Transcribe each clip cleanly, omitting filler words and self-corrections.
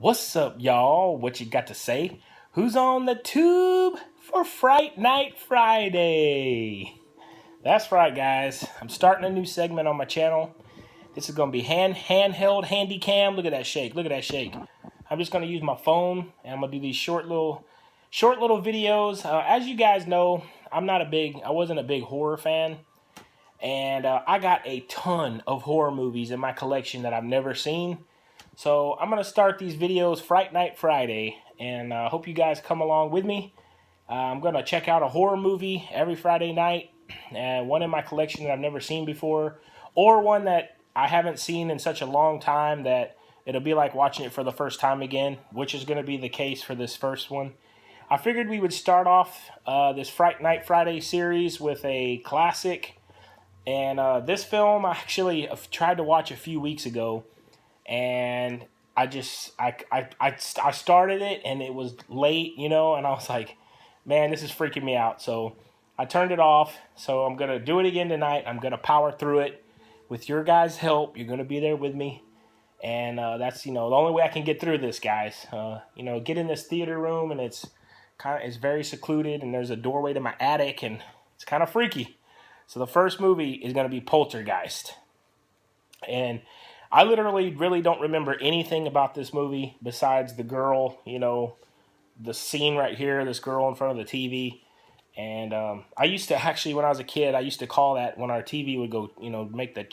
What's up, y'all? What you got to say? Who's on the tube for Fright Night Friday? That's right, guys. I'm starting a new segment on my channel. This is gonna be handheld handy cam. Look at that shake. Look at that shake. I'm just gonna use my phone and I'm gonna do these short little videos. As you guys know, I wasn't a big horror fan, and I got a ton of horror movies in my collection that I've never seen. So I'm going to start these videos Fright Night Friday, and I hope you guys come along with me. I'm going to check out a horror movie every Friday night, and one in my collection that I've never seen before, or one that I haven't seen in such a long time that it'll be like watching it for the first time again, which is going to be the case for this first one. I figured we would start off this Fright Night Friday series with a classic, and this film I actually tried to watch a few weeks ago, and I started it and it was late, and I was like, man, this is freaking me out. So I turned it off. So I'm gonna do it again tonight. I'm gonna power through it with your guys' help. You're gonna be there with me, and that's the only way I can get through this, guys. Get in this theater room, and it's very secluded, and there's a doorway to my attic, and it's kind of freaky. So the first movie is gonna be Poltergeist, and I literally really don't remember anything about this movie besides the girl, the scene right here, this girl in front of the TV. And I used to actually, when I was a kid, I used to call that when our TV would go, make the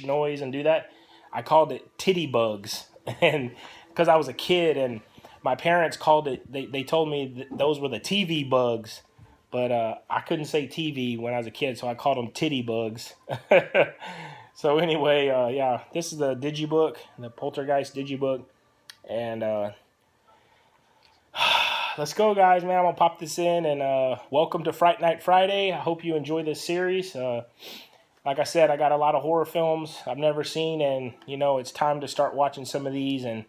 noise and do that. I called it titty bugs. And because I was a kid and my parents called it, they told me those were the TV bugs. But I couldn't say TV when I was a kid, so I called them titty bugs. So anyway, yeah, this is the digibook, the Poltergeist digibook, and let's go, guys, man. I'm gonna pop this in, and welcome to Fright Night Friday. I hope you enjoy this series. Like I said, I got a lot of horror films I've never seen, and it's time to start watching some of these. And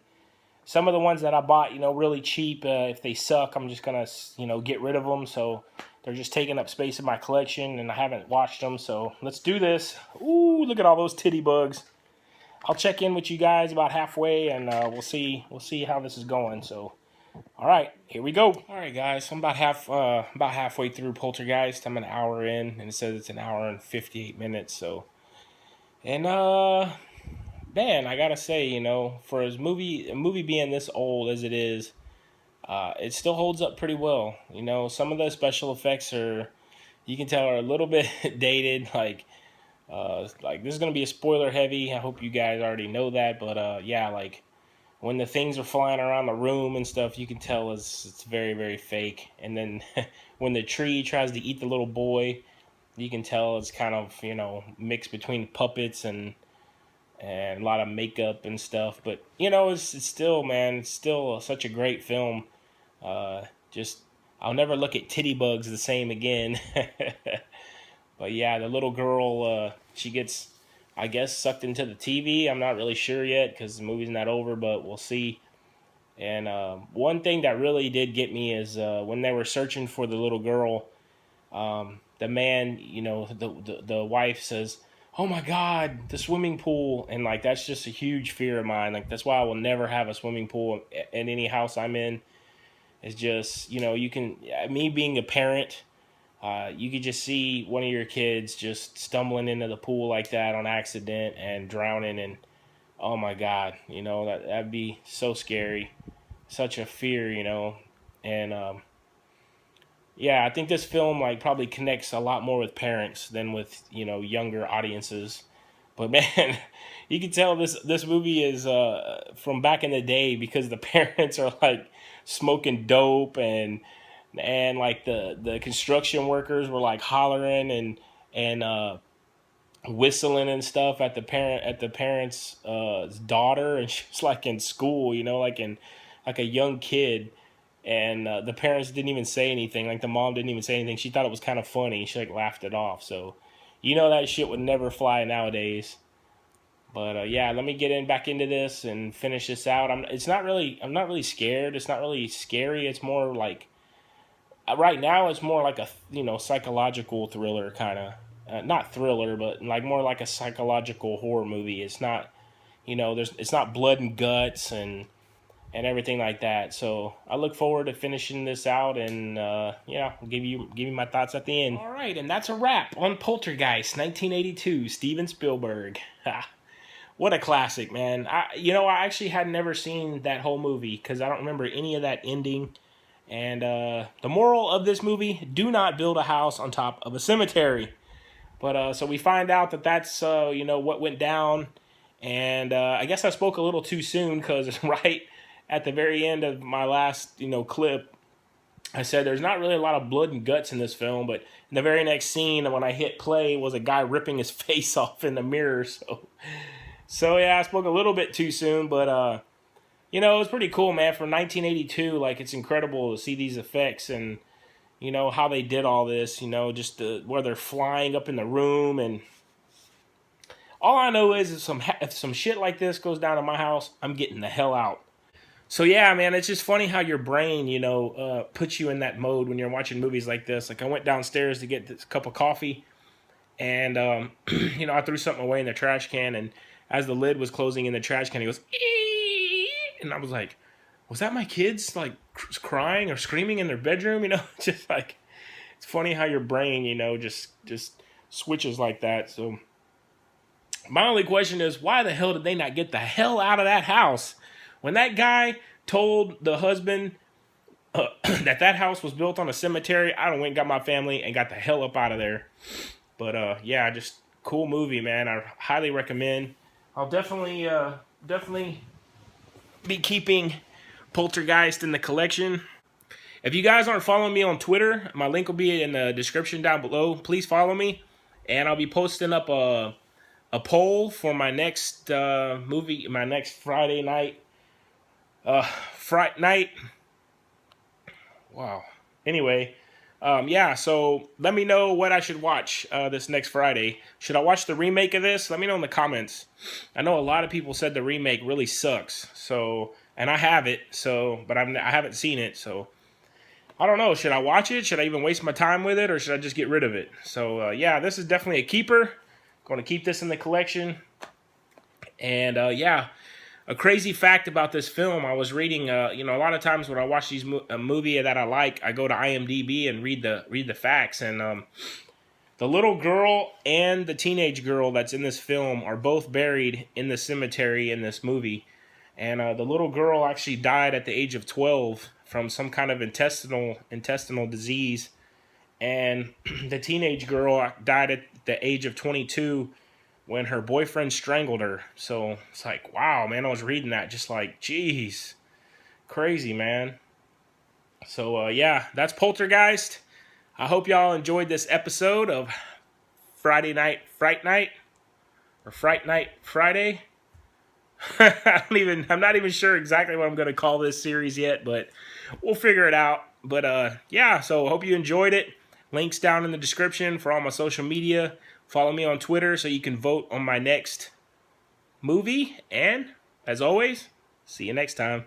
some of the ones that I bought, really cheap, if they suck, I'm just gonna, get rid of them. So they're just taking up space in my collection, and I haven't watched them. So let's do this. Ooh, look at all those titty bugs. I'll check in with you guys about halfway, and we'll see how this is going. So, all right, here we go. All right, guys, I'm about halfway through Poltergeist. I'm an hour in, and it says it's an hour and 58 minutes. So, and man, I gotta say, for a movie being this old as it is, it still holds up pretty well. Some of the special effects you can tell are a little bit dated. Like this is gonna be a spoiler heavy. I hope you guys already know that, but yeah, like when the things are flying around the room and stuff, you can tell it's very, very fake. And then when the tree tries to eat the little boy, you can tell it's kind of mixed between puppets and a lot of makeup and stuff. But it's still, man, it's still such a great film. Just I'll never look at titty bugs the same again. But yeah, the little girl, she gets, I guess, sucked into the TV. I'm not really sure yet because the movie's not over, but we'll see. And one thing that really did get me is when they were searching for the little girl, the man, the wife says, "Oh my God, the swimming pool," and like that's just a huge fear of mine. Like that's why I will never have a swimming pool in any house I'm in. It's just you can me being a parent. You could just see one of your kids just stumbling into the pool like that on accident and drowning, and oh my God, that'd be so scary, such a fear, and yeah, I think this film like probably connects a lot more with parents than with younger audiences. But man, you can tell this movie is from back in the day because the parents are like smoking dope and like the construction workers were like hollering and whistling and stuff at the parents' daughter, and she was like in school, like a young kid, and the parents didn't even say anything. Like the mom didn't even say anything. She thought it was kind of funny. She like laughed it off. So that shit would never fly nowadays. But yeah, let me get back into this and finish this out. I'm not really scared. It's not really scary. It's more like right now it's more like a psychological thriller kind of. Not thriller, but like more like a psychological horror movie. It's not, it's not blood and guts and everything like that. So I look forward to finishing this out, and give you my thoughts at the end. All right, and that's a wrap on Poltergeist, 1982, Steven Spielberg. What a classic, man! I actually had never seen that whole movie because I don't remember any of that ending. And the moral of this movie: do not build a house on top of a cemetery. But so we find out that that's what went down, and I guess I spoke a little too soon because right at the very end of my last clip, I said there's not really a lot of blood and guts in this film, but in the very next scene when I hit play was a guy ripping his face off in the mirror. So yeah, I spoke a little bit too soon, but it was pretty cool, man. From 1982, like it's incredible to see these effects and how they did all this, just where they're flying up in the room. And all I know is if some shit like this goes down in my house, I'm getting the hell out. So yeah, man, it's just funny how your brain, puts you in that mode when you're watching movies like this. Like I went downstairs to get this cup of coffee, and I threw something away in the trash can, and as the lid was closing in the trash can, he goes, "Ee!" And I was like, was that my kids like crying or screaming in their bedroom? Just like, it's funny how your brain, just switches like that. So my only question is, why the hell did they not get the hell out of that house? When that guy told the husband that house was built on a cemetery, I went and got my family and got the hell up out of there. But yeah, just cool movie, man. I highly recommend. I'll definitely be keeping Poltergeist in the collection. If you guys aren't following me on Twitter, my link will be in the description down below. Please follow me, and I'll be posting up a poll for my next movie, my next Friday night. Fright night. Wow. Anyway, yeah. So let me know what I should watch this next Friday. Should I watch the remake of this? Let me know in the comments. I know a lot of people said the remake really sucks. So. And I have it, but I haven't seen it, so I don't know. Should I watch it? Should I even waste my time with it, or should I just get rid of it? So yeah, this is definitely a keeper. Going to keep this in the collection. And yeah, a crazy fact about this film. I was reading. A lot of times when I watch a movie that I like, I go to IMDb and read the facts. And the little girl and the teenage girl that's in this film are both buried in the cemetery in this movie. And the little girl actually died at the age of 12 from some kind of intestinal disease. And the teenage girl died at the age of 22 when her boyfriend strangled her. So it's like, wow, man, I was reading that just like, geez, crazy, man. So yeah, that's Poltergeist. I hope y'all enjoyed this episode of Fright Night Friday. I'm not even sure exactly what I'm going to call this series yet, but we'll figure it out. But yeah, so hope you enjoyed it. Links down in the description for all my social media. Follow me on Twitter so you can vote on my next movie. And as always, see you next time.